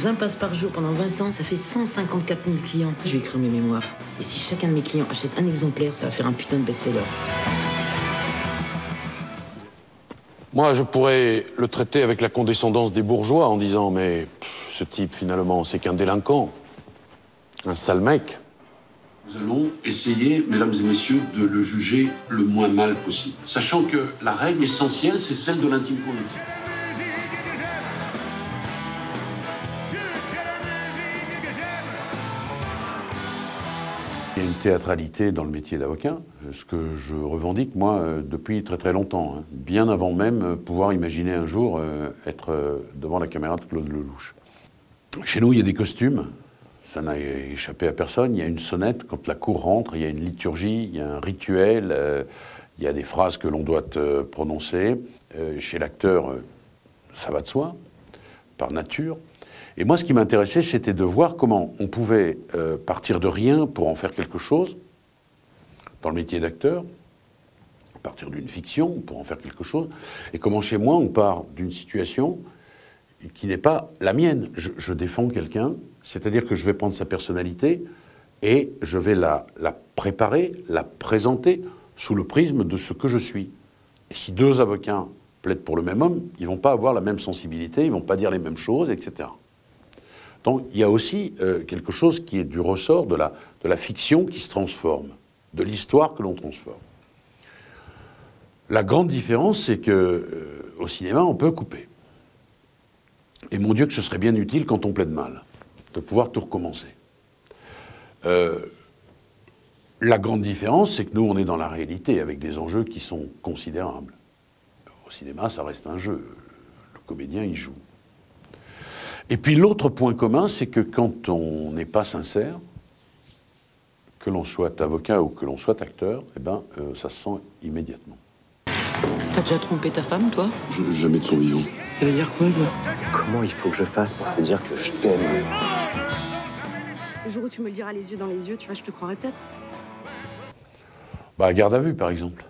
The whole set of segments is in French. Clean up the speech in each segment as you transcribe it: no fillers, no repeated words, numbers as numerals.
20 passes par jour pendant 20 ans, ça fait 154 000 clients. Je vais écrire mes mémoires. Et si chacun de mes clients achète un exemplaire, ça va faire un putain de best-seller. Moi, je pourrais le traiter avec la condescendance des bourgeois en disant « Mais ce type, finalement, c'est qu'un délinquant. Un sale mec. » Nous allons essayer, mesdames et messieurs, de le juger le moins mal possible. Sachant que la règle essentielle, c'est celle de l'intime conviction. Il y a une théâtralité dans le métier d'avocat, ce que je revendique, moi, depuis très très longtemps. Hein. Bien avant même pouvoir imaginer un jour être devant la caméra de Claude Lelouch. Chez nous, il y a des costumes. Ça n'a échappé à personne. Il y a une sonnette quand la cour rentre, il y a une liturgie, il y a un rituel, il y a des phrases que l'on doit prononcer. Chez l'acteur, ça va de soi, par nature. Et moi, ce qui m'intéressait, c'était de voir comment on pouvait partir de rien pour en faire quelque chose, dans le métier d'acteur, partir d'une fiction pour en faire quelque chose, et comment chez moi, on part d'une situation qui n'est pas la mienne. Je défends quelqu'un, c'est-à-dire que je vais prendre sa personnalité et je vais la préparer, la présenter sous le prisme de ce que je suis. Et si deux avocats plaident pour le même homme, ils ne vont pas avoir la même sensibilité, ils ne vont pas dire les mêmes choses, etc. Donc il y a aussi quelque chose qui est du ressort de la fiction qui se transforme, de l'histoire que l'on transforme. La grande différence, c'est qu'au cinéma, on peut couper. Et mon Dieu que ce serait bien utile quand on plaide mal, de pouvoir tout recommencer. La grande différence, c'est que nous, on est dans la réalité, avec des enjeux qui sont considérables. Au cinéma, ça reste un jeu. Le comédien, il joue. Et puis l'autre point commun, c'est que quand on n'est pas sincère, que l'on soit avocat ou que l'on soit acteur, eh ben, ça se sent immédiatement. T'as déjà trompé ta femme, toi? Jamais de son vivant. Ça veut dire quoi, ça? Comment il faut que je fasse pour te dire que je t'aime? Le jour où tu me le diras les yeux dans les yeux, tu vois, je te croirais peut-être. Bah, Garde à vue, par exemple,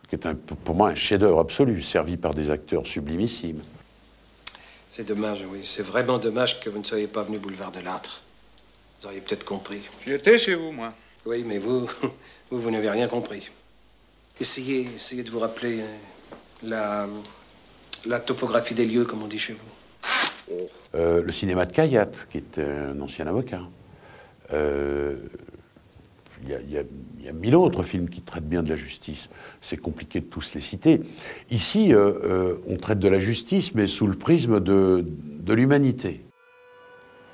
qui est pour moi un chef-d'œuvre absolu, servi par des acteurs sublimissimes. C'est dommage, oui. C'est vraiment dommage que vous ne soyez pas venu boulevard de l'Âtre. Vous auriez peut-être compris. J'étais chez vous, moi. Oui, mais vous n'avez rien compris. Essayez de vous rappeler la topographie des lieux, comme on dit chez vous. Le cinéma de Kayat, qui est un ancien avocat. Il y a 1000 autres films qui traitent bien de la justice. C'est compliqué de tous les citer. Ici, on traite de la justice, mais sous le prisme de l'humanité.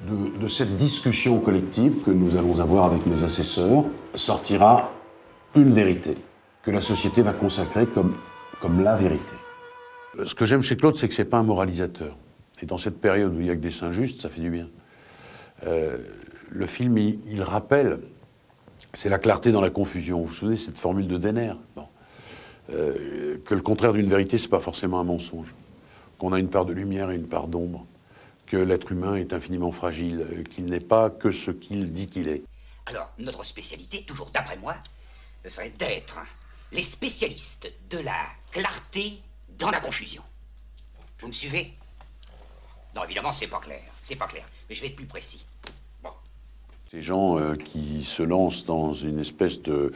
De cette discussion collective que nous allons avoir avec mes assesseurs, sortira une vérité, que la société va consacrer comme la vérité. Ce que j'aime chez Claude, c'est que c'est pas un moralisateur. Et dans cette période où il n'y a que des saints justes, ça fait du bien. Le film, il rappelle... C'est la clarté dans la confusion. Vous vous souvenez de cette formule de Denner, bon. Que le contraire d'une vérité, c'est pas forcément un mensonge. Qu'on a une part de lumière et une part d'ombre. Que l'être humain est infiniment fragile. Qu'il n'est pas que ce qu'il dit qu'il est. Alors, notre spécialité, toujours d'après moi, ce serait d'être les spécialistes de la clarté dans la confusion. Vous me suivez? Non, évidemment, c'est pas clair. C'est pas clair. Mais je vais être plus précis. Ces gens qui se lancent dans une espèce de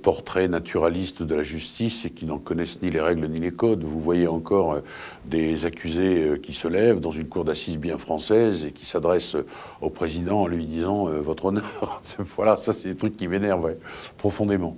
portrait naturaliste de la justice et qui n'en connaissent ni les règles ni les codes. Vous voyez encore des accusés qui se lèvent dans une cour d'assises bien française et qui s'adressent au président en lui disant « Votre honneur ». Voilà, ça c'est des trucs qui m'énervent, ouais, profondément.